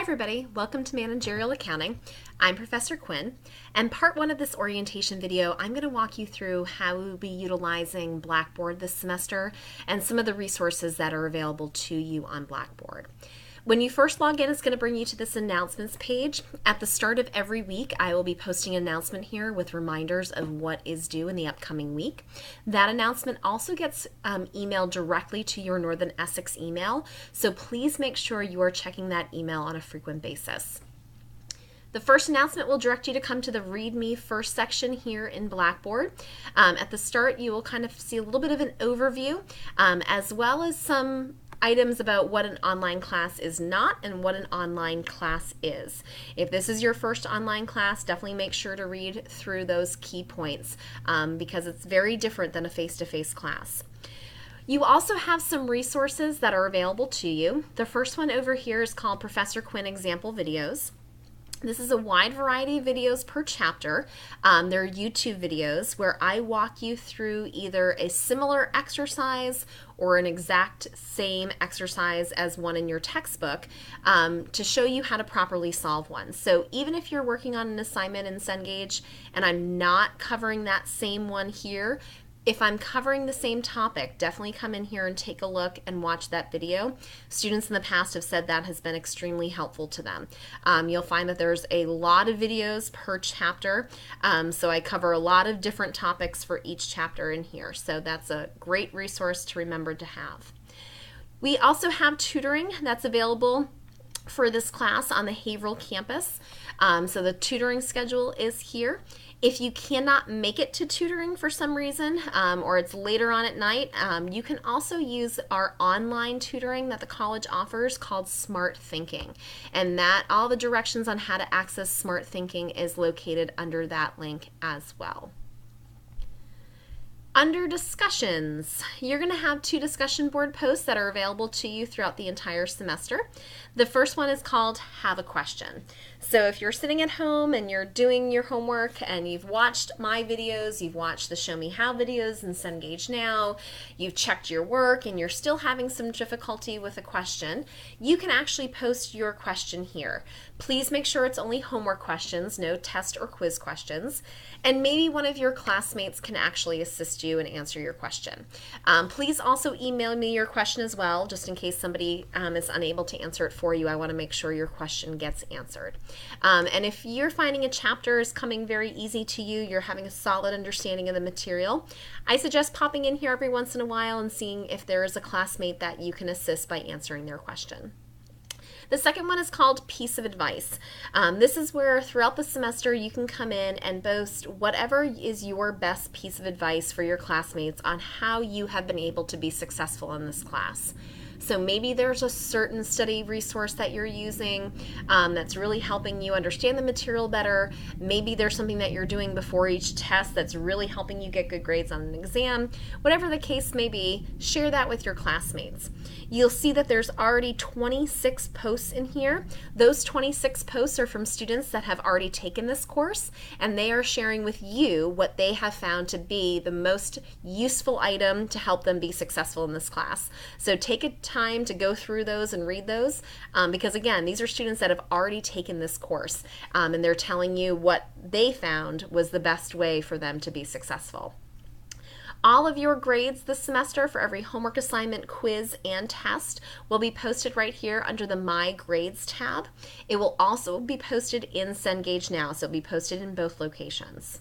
Hi everybody, welcome to Managerial Accounting. I'm Professor Quinn, and part one of this orientation video, I'm going to walk you through how we'll be utilizing Blackboard this semester and some of the resources that are available to you on Blackboard. When you first log in, it's going to bring you to this announcements page. At the start of every week, I will be posting an announcement here with reminders of what is due in the upcoming week. That announcement also gets emailed directly to your Northern Essex email, so please make sure you are checking that email on a frequent basis. The first announcement will direct you to come to the Read Me First section here in Blackboard. At the start, you will kind of see a little bit of an overview, as well as some items about what an online class is not and what an online class is. If this is your first online class, definitely make sure to read through those key points because it's very different than a face-to-face class. You also have some resources that are available to you. The first one over here is called Professor Quinn Example Videos. This is a wide variety of videos per chapter. They're YouTube videos where I walk you through either a similar exercise or an exact same exercise as one in your textbook to show you how to properly solve one. So even if you're working on an assignment in Cengage and I'm not covering that same one here, if I'm covering the same topic, definitely come in here and take a look and watch that video. Students in the past have said that has been extremely helpful to them. You'll find that there's a lot of videos per chapter, so I cover a lot of different topics for each chapter in here, so that's a great resource to remember to have. We also have tutoring that's available for this class on the Haverhill campus. So the tutoring schedule is here. If you cannot make it to tutoring for some reason, or it's later on at night, you can also use our online tutoring that the college offers called Smart Thinking. And that all the directions on how to access Smart Thinking is located under that link as well. Under discussions, you're going to have 2 discussion board posts that are available to you throughout the entire semester. The first one is called Have a Question. So if you're sitting at home and you're doing your homework and you've watched my videos, you've watched the Show Me How videos in Cengage Now, you've checked your work and you're still having some difficulty with a question, you can actually post your question here. Please make sure it's only homework questions, no test or quiz questions, and maybe one of your classmates can actually assist you and answer your question. Please also email me your question as well, just in case somebody is unable to answer it for you. I want to make sure your question gets answered. And if you're finding a chapter is coming very easy to you, you're having a solid understanding of the material, I suggest popping in here every once in a while and seeing if there is a classmate that you can assist by answering their question. The second one is called Piece of Advice. This is where throughout the semester you can come in and boast whatever is your best piece of advice for your classmates on how you have been able to be successful in this class. So maybe there's a certain study resource that you're using that's really helping you understand the material better. Maybe there's something that you're doing before each test that's really helping you get good grades on an exam. Whatever the case may be, share that with your classmates. You'll see that there's already 26 posts in here. Those 26 posts are from students that have already taken this course, and they are sharing with you what they have found to be the most useful item to help them be successful in this class. So take a time to go through those and read those because again, these are students that have already taken this course and they're telling you what they found was the best way for them to be successful. All of your grades this semester for every homework assignment, quiz, and test will be posted right here under the My Grades tab. It will also be posted in Cengage Now, so it'll be posted in both locations.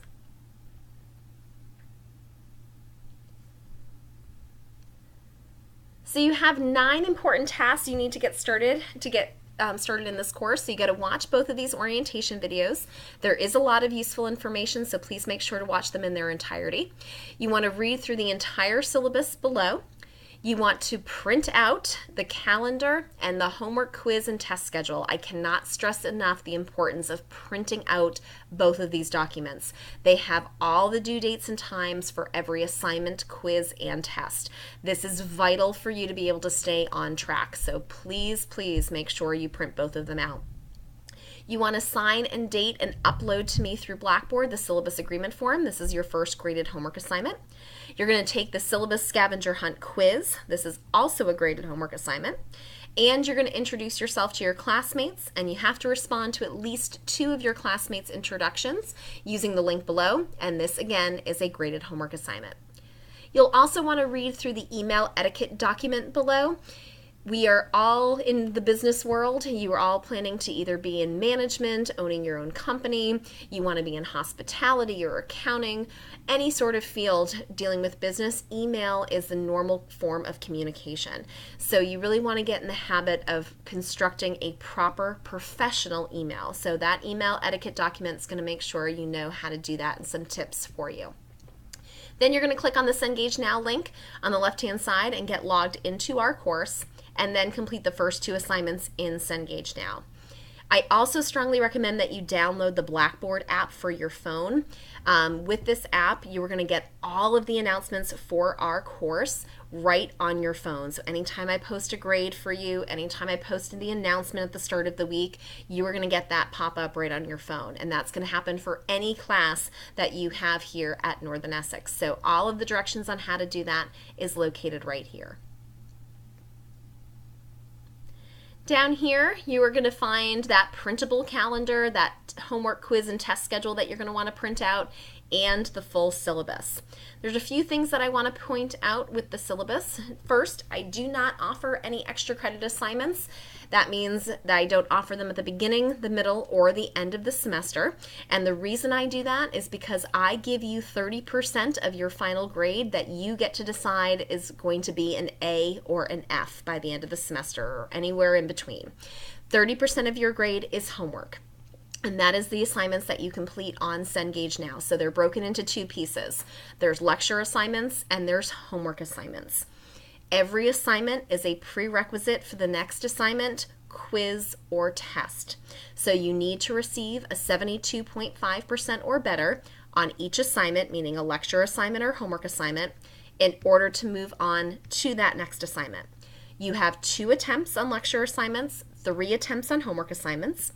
So you have 9 important tasks you need to get started in this course. So you got to watch both of these orientation videos. There is a lot of useful information, so please make sure to watch them in their entirety. You want to read through the entire syllabus below. You want to print out the calendar and the homework, quiz, and test schedule. I cannot stress enough the importance of printing out both of these documents. They have all the due dates and times for every assignment, quiz, and test. This is vital for you to be able to stay on track, so please, please make sure you print both of them out. You want to sign and date and upload to me through Blackboard the Syllabus Agreement form. This is your first graded homework assignment. You're going to take the Syllabus Scavenger Hunt quiz. This is also a graded homework assignment. And you're going to introduce yourself to your classmates, and you have to respond to at least 2 of your classmates' introductions using the link below, and this again is a graded homework assignment. You'll also want to read through the email etiquette document below. We are all in the business world. You are all planning to either be in management, owning your own company, you want to be in hospitality or accounting, any sort of field dealing with business. Email is the normal form of communication. So you really want to get in the habit of constructing a proper professional email. So that email etiquette document is going to make sure you know how to do that and some tips for you. Then you're going to click on the Cengage Now link on the left-hand side and get logged into our course, and then complete the first 2 assignments in Cengage Now. I also strongly recommend that you download the Blackboard app for your phone. With this app, you are going to get all of the announcements for our course right on your phone. So anytime I post a grade for you, anytime I post the announcement at the start of the week, you are going to get that pop up right on your phone. And that's going to happen for any class that you have here at Northern Essex. So all of the directions on how to do that is located right here. Down here, you are going to find that printable calendar, that homework quiz and test schedule that you're going to want to print out, and the full syllabus. There's a few things that I want to point out with the syllabus. First, I do not offer any extra credit assignments. That means that I don't offer them at the beginning, the middle, or the end of the semester. And the reason I do that is because I give you 30% of your final grade that you get to decide is going to be an A or an F by the end of the semester, or anywhere in between. 30% of your grade is homework. And that is the assignments that you complete on Cengage Now. So they're broken into 2 pieces. There's lecture assignments and there's homework assignments. Every assignment is a prerequisite for the next assignment, quiz, or test. So you need to receive a 72.5% or better on each assignment, meaning a lecture assignment or homework assignment, in order to move on to that next assignment. You have 2 attempts on lecture assignments, 3 attempts on homework assignments.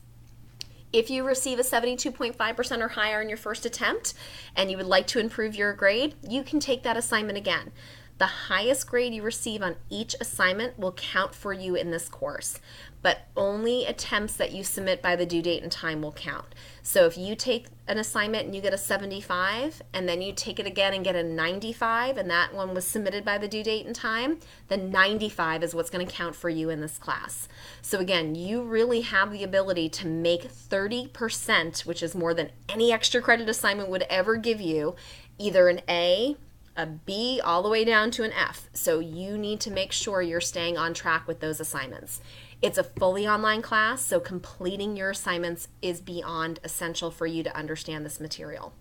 If you receive a 72.5% or higher in your first attempt and you would like to improve your grade, you can take that assignment again. The highest grade you receive on each assignment will count for you in this course, but only attempts that you submit by the due date and time will count. So if you take an assignment and you get a 75, and then you take it again and get a 95, and that one was submitted by the due date and time, then 95 is what's going to count for you in this class. So again, you really have the ability to make 30%, which is more than any extra credit assignment would ever give you, either an A, a B, all the way down to an F. So you need to make sure you're staying on track with those assignments. It's a fully online class, so completing your assignments is beyond essential for you to understand this material.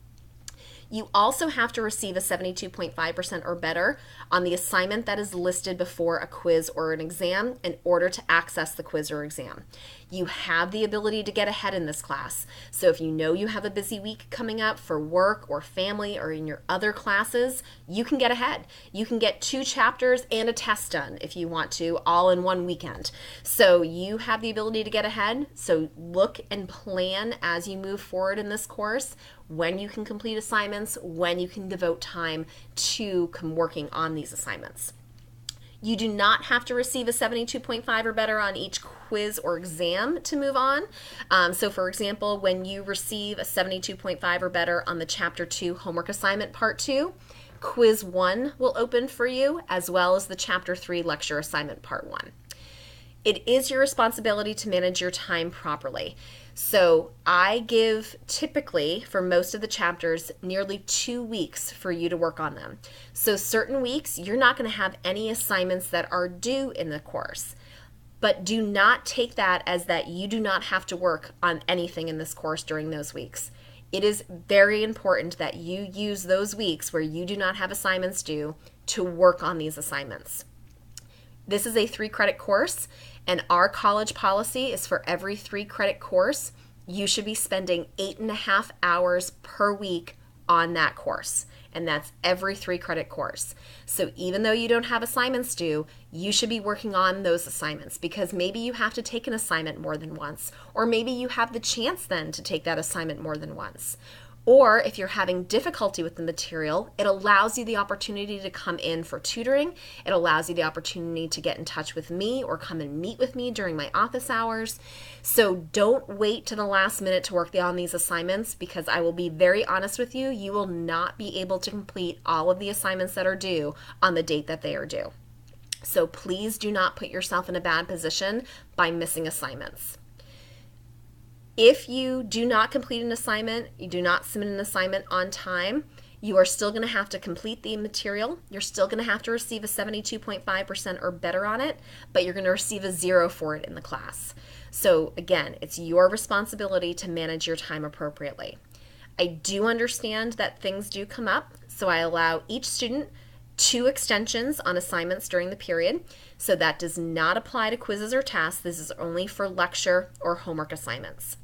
You also have to receive a 72.5% or better on the assignment that is listed before a quiz or an exam in order to access the quiz or exam. You have the ability to get ahead in this class. So if you know you have a busy week coming up for work or family or in your other classes, you can get ahead. You can get 2 chapters and a test done if you want to, all in one weekend. So you have the ability to get ahead. So look and plan as you move forward in this course, when you can complete assignments, when you can devote time to working on these assignments. You do not have to receive a 72.5 or better on each quiz or exam to move on. So for example, when you receive a 72.5 or better on the Chapter 2 homework assignment Part 2, Quiz 1 will open for you, as well as the Chapter 3 lecture assignment Part 1. It is your responsibility to manage your time properly. So I give typically for most of the chapters nearly 2 weeks for you to work on them. So certain weeks you're not going to have any assignments that are due in the course. But do not take that as that you do not have to work on anything in this course during those weeks. It is very important that you use those weeks where you do not have assignments due to work on these assignments. This is a 3-credit course, and our college policy is for every 3-credit course, you should be spending 8.5 hours per week on that course. And that's every 3-credit course. So even though you don't have assignments due, you should be working on those assignments, because maybe you have to take an assignment more than once, or maybe you have the chance then to take that assignment more than once. Or if you're having difficulty with the material, it allows you the opportunity to come in for tutoring. It allows you the opportunity to get in touch with me or come and meet with me during my office hours. So don't wait to the last minute to work on these assignments, because I will be very honest with you, you will not be able to complete all of the assignments that are due on the date that they are due. So please do not put yourself in a bad position by missing assignments. If you do not complete an assignment, you do not submit an assignment on time, you are still going to have to complete the material. You're still going to have to receive a 72.5% or better on it, but you're going to receive a 0 for it in the class. So again, it's your responsibility to manage your time appropriately. I do understand that things do come up, so I allow each student 2 extensions on assignments during the period. So that does not apply to quizzes or tasks. This is only for lecture or homework assignments.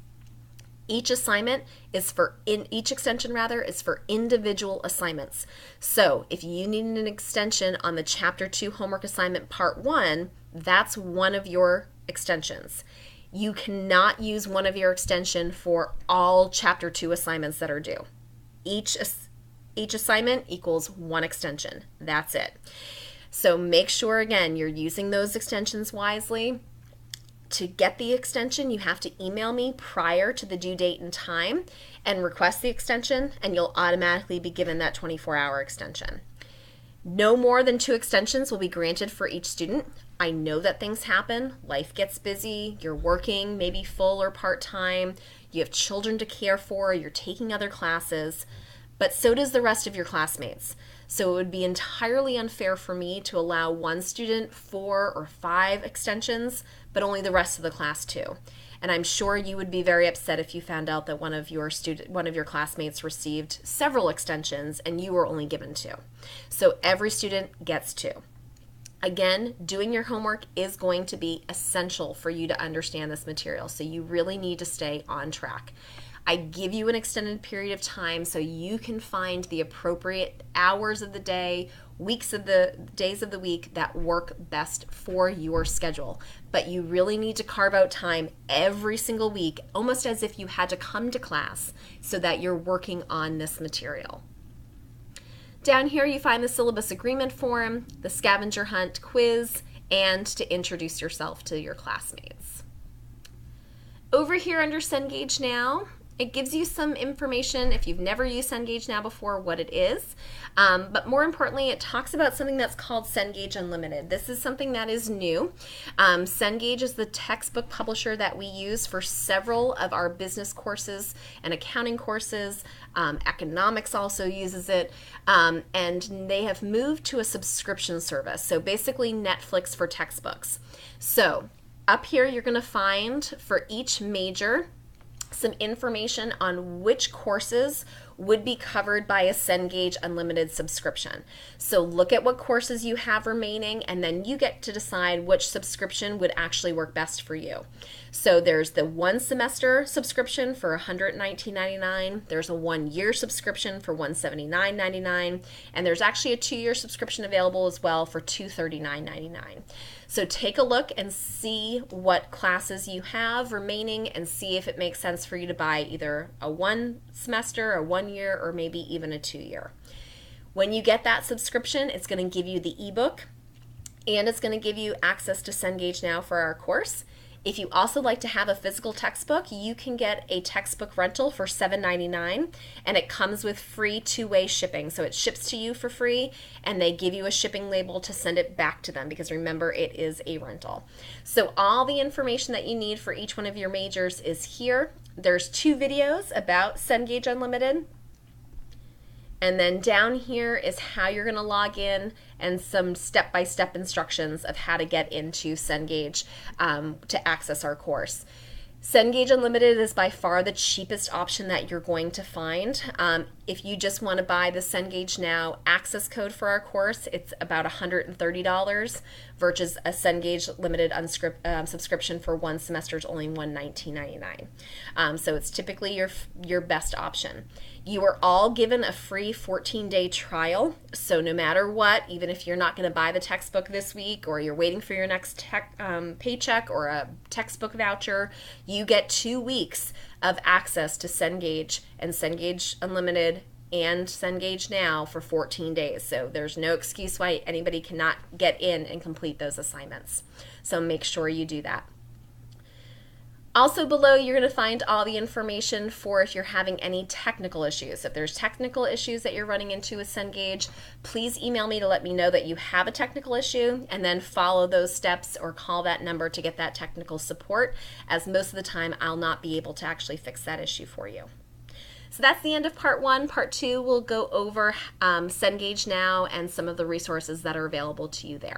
Each assignment is each extension is for individual assignments. So if you need an extension on the Chapter 2 homework assignment Part 1, that's one of your extensions. You cannot use one of your extension for all Chapter 2 assignments that are due. Each assignment equals 1 extension. That's it. So make sure, again, you're using those extensions wisely. To get the extension, you have to email me prior to the due date and time and request the extension, and you'll automatically be given that 24-hour extension. No more than 2 extensions will be granted for each student. I know that things happen. Life gets busy. You're working, maybe full or part-time. You have children to care for. You're taking other classes. But so does the rest of your classmates. So it would be entirely unfair for me to allow one student 4 or 5 extensions, but only the rest of the class 2. And I'm sure you would be very upset if you found out that one of your classmates received several extensions and you were only given 2. So every student gets 2. Again, doing your homework is going to be essential for you to understand this material, so you really need to stay on track. I give you an extended period of time so you can find the appropriate hours of the day, days of the week that work best for your schedule. But you really need to carve out time every single week, almost as if you had to come to class, so that you're working on this material. Down here you find the Syllabus Agreement form, the Scavenger Hunt quiz, and to introduce yourself to your classmates. Over here under Cengage Now, it gives you some information, if you've never used Cengage Now before, what it is. But more importantly, it talks about something that's called Cengage Unlimited. This is something that is new. Cengage is the textbook publisher that we use for several of our business courses and accounting courses. Economics also uses it. And they have moved to a subscription service. So basically Netflix for textbooks. So up here you're going to find for each major some information on which courses would be covered by a Cengage Unlimited subscription. So look at what courses you have remaining, and then you get to decide which subscription would actually work best for you. So there's the 1 semester subscription for $119.99, there's a 1-year subscription for $179.99, and there's actually a 2-year subscription available as well for $239.99. So take a look and see what classes you have remaining and see if it makes sense for you to buy either a 1 semester, a 1 year, or maybe even a 2-year. When you get that subscription, it's going to give you the ebook and it's going to give you access to Cengage Now for our course. If you also like to have a physical textbook, you can get a textbook rental for $7.99, and it comes with free 2-way shipping. So it ships to you for free, and they give you a shipping label to send it back to them, because remember, it is a rental. So all the information that you need for each one of your majors is here. There's 2 videos about Cengage Unlimited. And then down here is how you're going to log in and some step-by-step instructions of how to get into Cengage to access our course. Cengage Unlimited is by far the cheapest option that you're going to find. If you just want to buy the Cengage Now access code for our course, it's about $130 versus a Cengage Limited subscription for 1 semester is only $119.99. So it's typically your best option. You are all given a free 14-day trial, so no matter what, even if you're not going to buy the textbook this week or you're waiting for your next paycheck or a textbook voucher, you get 2 weeks of access to Cengage and Cengage Unlimited and Cengage Now for 14 days. So there's no excuse why anybody cannot get in and complete those assignments. So make sure you do that. Also below, you're going to find all the information for if you're having any technical issues. If there's technical issues that you're running into with Cengage, please email me to let me know that you have a technical issue, and then follow those steps or call that number to get that technical support, as most of the time I'll not be able to actually fix that issue for you. So that's the end of part 1. Part 2, we'll go over Cengage Now and some of the resources that are available to you there.